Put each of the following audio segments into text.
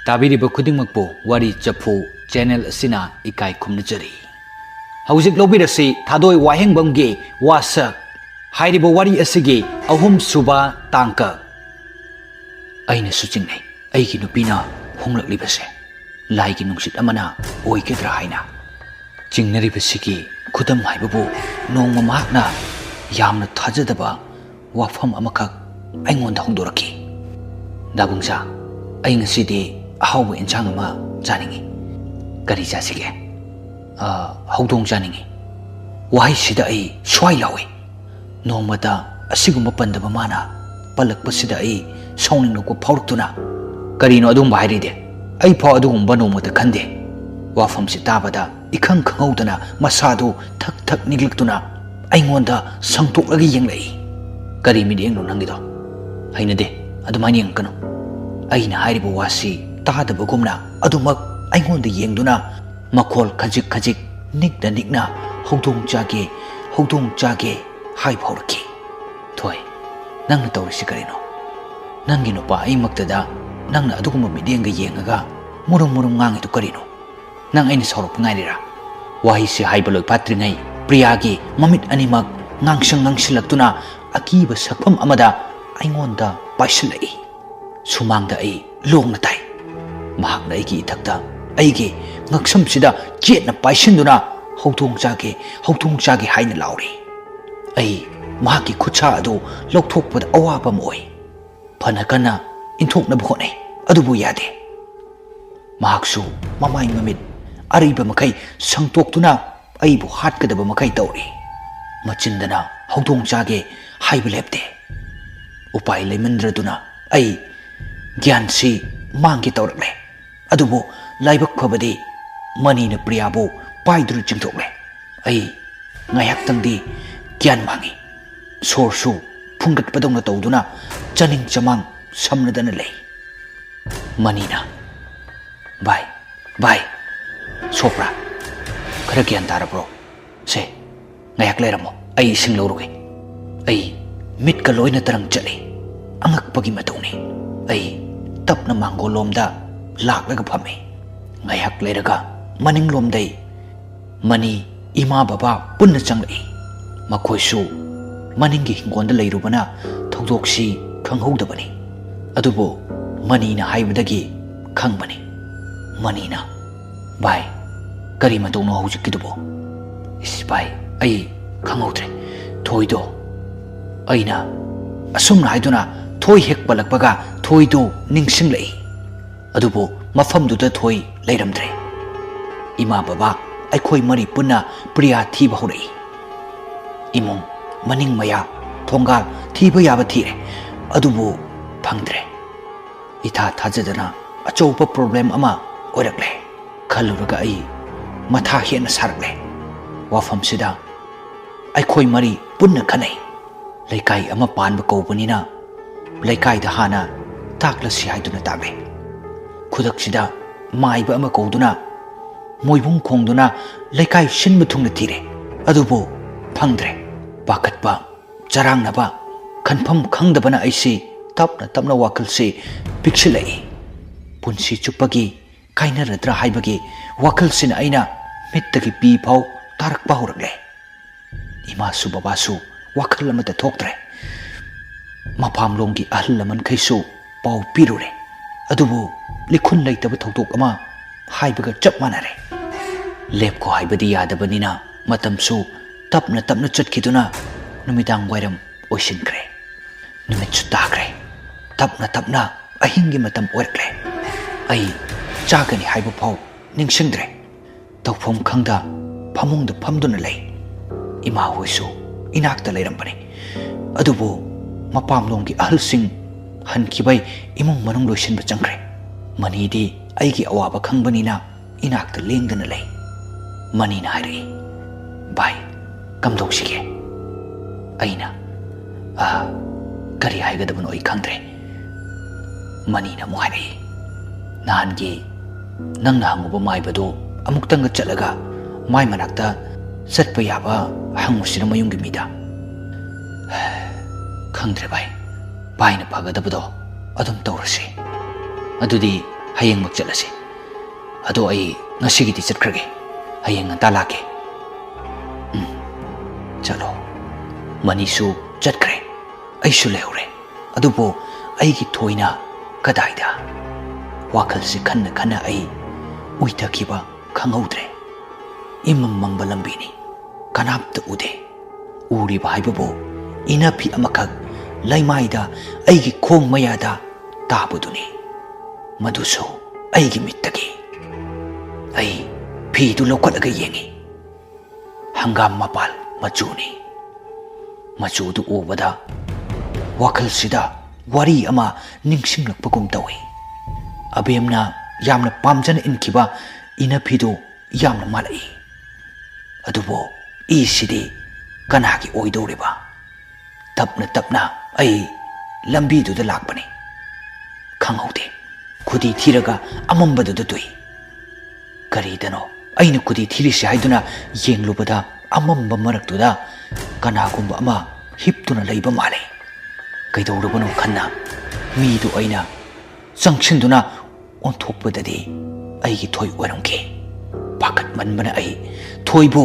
tabiriba khudingmakpu wari chaphu channel asina ikai khumnajari hauzik lobirasi thadoi wahengbamge wasak hairiba wari asigi ahum suba tangka aina suchingnai aigi nupina honglaklibase laigi nungsit amana oigedra haina chingnaribasigi khudam haibabu nongma mahakna yamna thajadaba wafam amakak aingonda hongdoraki dabungsa ai ngasidi ahawba inchang ama janingi kari jasige haudong janingi wahai sida ai swai lawe nongmata asigumba pandaba mana palakpasida ai sauningno ko phauruktuna karino adum bairide ai phaw adugumba nongmata khande wafam si tabada ikhang khangudana masadu thak thak niglaktuna aingonda sangtoklagi yenglai kari mideng no nangido hainade adumani angkano aina hairiba wasi tadabagumna adumak aingonda yengduna makhol khajik khajik nikna hodong jage hai phorki thoi nangna tawrisi karino nangi no pa ai maktada nangna adugumba midenga yengaga murum ngangi to karino nang aina sorok ngairira wahi si haiba loi patringai priyagi mamit animak ngangsilaktuna akiba sakpham amada aingonda paisilai sumangda ai longna tai mahakna aigi ithakta aigi ngaksamsida jetna paisinduna hodong jage haina lauri ai mahaki khucha adu lokthokpada awapa moi phana kana inthokna bkhone adubu yade mahaksu mamai mamit ariba makai sangtoktuna aibu hatkadaba makai tawri machindana hodong jage haiba lepte upai lemandraduna ai gyan si mangi tawrakle adubu laibak phabadi manina priyabu paidru chingthokle ai ngayak tangdi gyan mangi sorsu phungkat padongna tawduna chaning chamang samnadana lei manina bai sopra khara gyan tarabro se ngayak leramo ai sing loruge ai mitka loina tarang chale angak pagi matawni ai tapna mangolomda laklaga phame ngayak leraga maning lomdai mani ima baba punna changlai makhoisu maningi hingonda leirubana thogdoksi khanghoudabani adubo manina haibadagi khangbani manina bai kari matawno haujikidubo is bai ai khanghoudre thoido aina asumna haiduna thoi hek balakpaga thoido ningsinglai adubo mafamduda thoi leiramdre ima baba aikhoi mari punna priya thiba horai imong maning maya thongal thiba yaba thire adubo phangdre itha thajadana achoupa problem ama orakle khaluraga ai matha hena sarakle wafam sida aikhoi mari punna khanai laikai ama panba kaubanina laikai da hana takla si haiduna takle khudak sida maiba ama kauduna moibung khongduna laikai sinba thungna thire adubo phangdre pakatba charangnaba khanpham khangdabana aisi tapna wakalsi piksilai punsi chupagi kainaradra haibagi wakalsina aina mittagi pi phau tarakpa horakle ima su babasu wakal amata thoktre mapamlonggi ahal laman khaisu pau pirure adubu likhun leitaba thoktok ama haibaga chap manare lepko haibadi yadabanina matamsu tapna chatkiduna numidang wairam oisinkre numitsu takre tapna ahingi matam oirkle ai chagani haiba phau ningsingdre tawphom khangda phamungda phamduna lei ima hoisu inakta leirambani adubu mapamlonggi ahalsing hankibai imong manung loisinba changkre manidi aigi awaba khangbanina inakta lengdana lei manina hairi bai kamdoksige aina kari haigadabano ai khangdre manina mu hairi nahangi nangna hanguba maibado amuktanga chalaga mai manakta satpa yaba hangusina mayunggi mida khangdre bai baina phagadabado adum tawrasi adudi hayeng magchalase ado ai ngasigi ti chatkrage hayeng anta lake chalo manisu chatkre ai su leure adubo ai gi thoina kadaida wakal si khanna khana ai uita kiba khangaudre imam mangba lambini kanapta ude uri ba haibo ina phi amakak laimaida ai gi khong mayada tabuduni maduso ai gi mittagi ai phi du lokalaga yengi hangam mapal machuni machu du ubada wakal sida wari ama ningsing lakpagum tawi abemna yamna pamjana inkiba ina phidu yamna malai adubo I sidi kanagi oidoriba tapna ai lambi du da lakpani khangaude khudi thiraga amambadu da tui kari dano aina khudi thiri se haiduna yenglubada amamba maraktuda kanagumba ama hiptuna leiba male kaidorubano khanna mi du aina changchinduna onthokpadadi aigi thoi oramke pakat manbana ai thoibu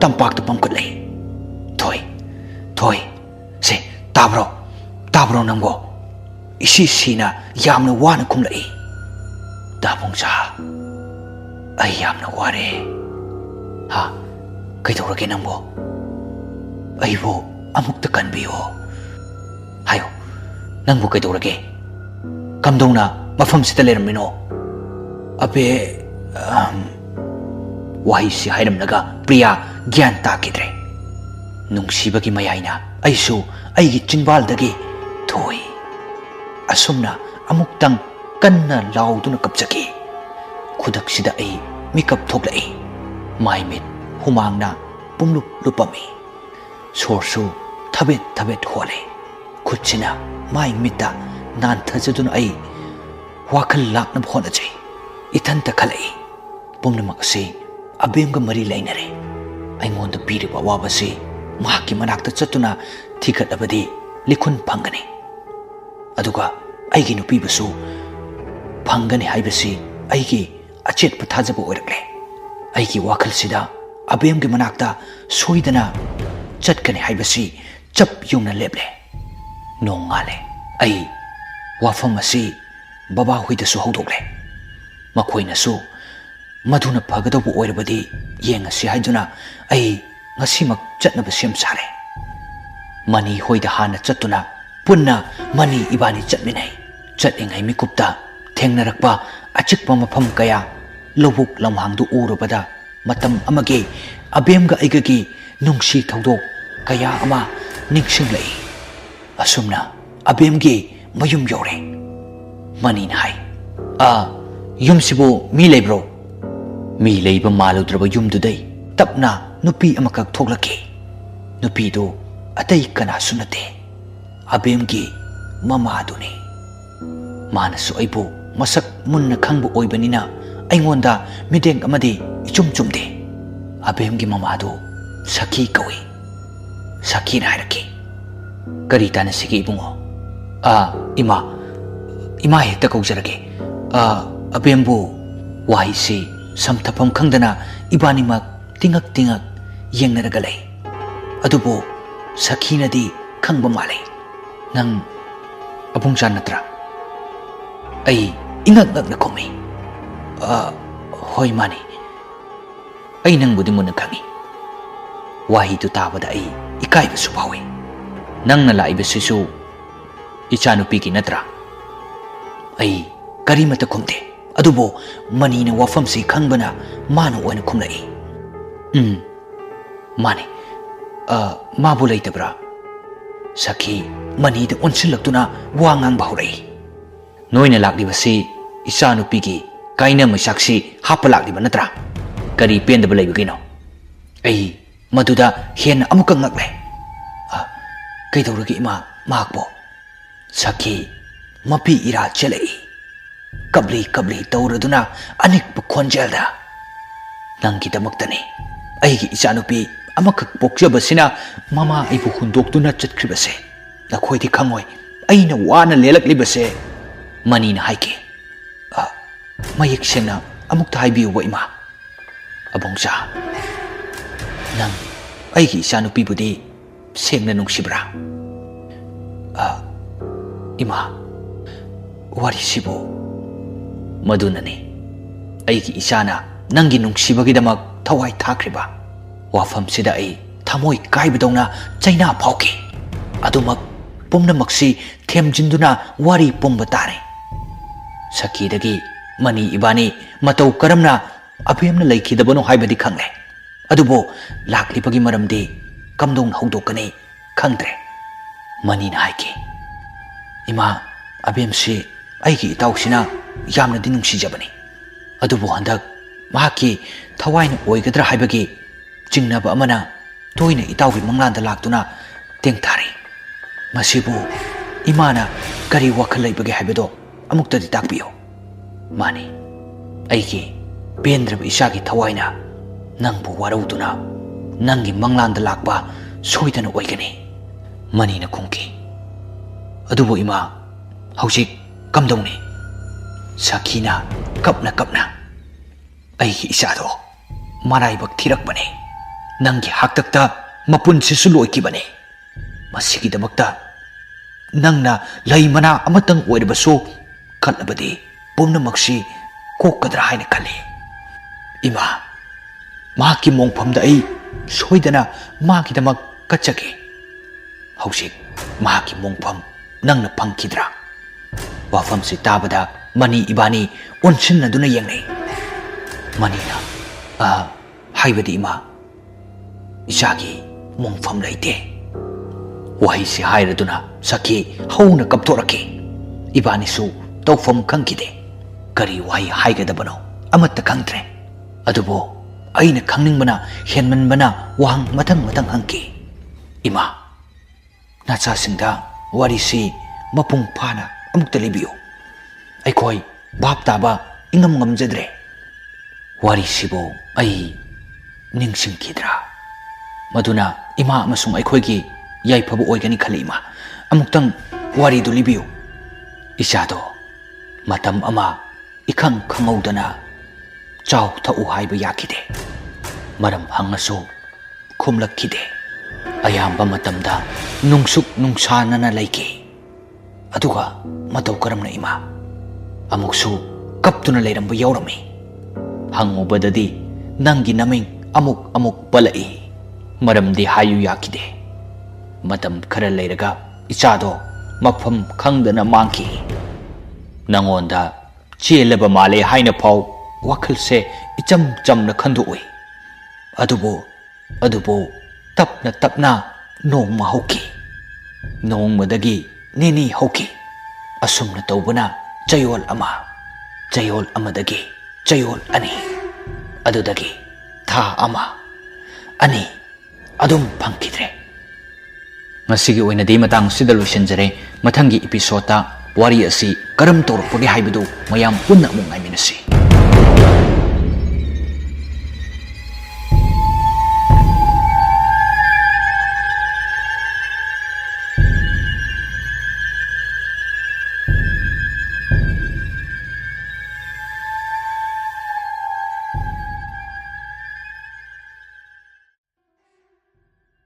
tampakta pamkat lei thoi se tabro nanggo isi sina yamna wana kumlai dabongsa ai yamna ware ha kaidorage nangbo aibo amukta kanbiyo hayo nangbo kaidorage kamdongna mafam sita leramino abe wahi si hairamnaga priya gyan takidre nungsibagi mayaina aisu aigi chinbaldagi thoi asumna amuktang kanna lauduna kapchaki khudak sida ai mikap thoklai maimit humangna pumlup lupami sorsu thabet hole khutchina mai mita nan thajadun ai wakal lakna bhona jai ithanta khalai pumnamak se abemga mari lainare aingonda piriba wabase mahaki manakta chatuna thikat abadi likhun phangani aduga aigi nupi basu phangani haibasi aigi achet pathajaba oirakle aigi wakal sida abemge manakta soidana chatkani haibasi chap yungna leble nongale ai wafam asi baba huida su hodokle makoina su maduna phagadabu oirabadi yengasi haiduna ai ngasimak chatnaba sem sare mani hoida hana chatuna punna mani ibani chatminai chatingai mikupta thengnarakpa achikpa mafam kaya lobuk lamhangdu urubada matam amage abemga aigagi nungsi thodok kaya ama ningsinglai asumna abemge mayum yore mani nai yumsibu mi lebro mi leiba maludraba yumdudai tapna nupi amakak thoklaki nupi do atai kana sunate abemgi mama duni manasu aibu masak munna khangbu oibanina aingonda mideng amadi ichumchumde abemgi mama do saki kawi saki na haraki kari tana sigi bungo ima hekta kaujarage abembu waisi samthapam khangdana ibanimak tingak yengnaraga lei adubo sakhinadi khangba malai nang abungchan natra ai ingak ngak na komi hoi mani ai nang budi mun khangi wahi tu tabada ai ikai basu pawi nang na lai basisu ichanupi ki natra ai karimata khumde adubo mani na wafam si khangbana manu oina khumlai mani mabu leitabra sakhi mani da onsilaktuna wangang bahurei noina laklibasi isanupigi kaina maisaksi hapa lakliba natra kari pendaba leibagino ai maduda hen amuka ngakle kaidoragi ima makbo sakhi mapi ira chelei kabli tauraduna anik khonjelda nangi damaktani aigi ichanupi amakak pokjabasina mama aibu hundoktuna chatkribase nakhoidi khangoi aina wana lelaklibase manina haike mayek sengna amukta haibiuba ima. Abongcha, nang aigi ichanupi budi sengna nungsibra. Ima, wari sibu madunani. Aigi ichana nangi nungsibagidamag thawai thakriba. Wafam sida ai thamoi kaibadongna chaina phauki. Adumak pumnamaksi themjinduna wari pumba tare. Sakidagi mani ibani matau karamna abhemna laikhidabano haibadi khangle. Adubo laklibagi maramdi kamdong hawdokani khangdre. Mani na haiki. Ima abhemsi aigi itawsina yamna di nungsijabani. Adubo handak mahaki thawaina oigadra haibagi jingnaba amana toina itawgi manglanda laktuna tengtari. Masibu imana kari wakhal laibagi haibado amuktadi takbiyo. Mani aigi pendraba isagi thawaina nangbu warauduna nangi manglanda lakba soidana oigani. Mani na khungki. Adubo ima haujik kamdongni. Sakina kapna aigi isado maraibak thirakbani. Nangi haktakta mapun sisu loikibani. Masigidamagta nangna laimana amatang oirabaso kalabadi pumnamaksi kokadra haina khali. Ima mahaki mongphamda ai soidana magidamak kachage. Haujik mahaki mongpham nangna phangkidra. Wafamsi tabada mani ibani onsinnaduna yengnai. Manina haibadi ima isagi mongpham laite. Wahisi hairaduna saki hauna kaptoraki. Ibanisu tawfam khangkide. Kari wahi haigadabano amatta khangdre. Adubo aina khangningbana henmanbana wahang matang hangki. Ima nachasingda warisi mapung phana amukta libiyo. Aikoi bhap taba ingam ngamjadre. Warisibo ai ningsingkidra. Maduna ima amasung aikoigi yaifaba oigani khali ima. Amuktang waridu libiyo. Isado matam ama ikhang khangaudana chaw thau haiba yakide. Maram hangaso khumlakkide. Ayamba matamda nungsuk nungsanana laiki. Aduga matau karamna ima amuksu kaptuna leiramba yaurami. Hangubadadi nangi naming amuk palai. Maramdi hayu yakide. Matam khara leiraga ichado mafam khangdana mangki. Nangonda chelaba male haina phau wakhalse icham chamna khandoi. Adubo tapna nongma hauki. Nongmadagi nini hauki. Asumna tawbana chayol amadagi chayol ani. Adudagi tha ama ani adum phangkidre. Masigi oinadi matang sida loisanjare. Mathangi episode wari asi karam torpagi haibadu mayam punna amuk ngaiminasi.